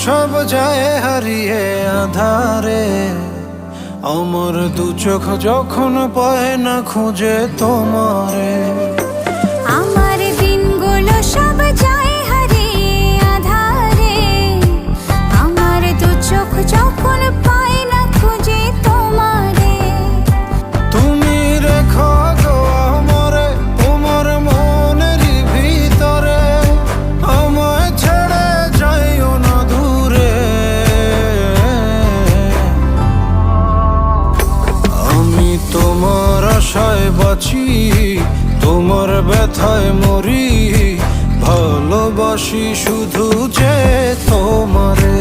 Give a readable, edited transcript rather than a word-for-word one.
সব যায় হারিয়ে আধারে, আমার দু চোখ যখন পায় না খুঁজে তোমারে। আমার দিনগুলো সব যায় হারিয়ে আঁধারে, আমার দু চোখ যখন পায় না খুঁজে তোমারে। তুমি রেখো গো আমারে তোমার মনের ভিতরে, আমায় ছেড়ে যাইও না দূরে। আমি তোমার আশায় বাঁচি, তোমার ব্যথায় মরি, ভালোবাসি শুধু যে তোমারে।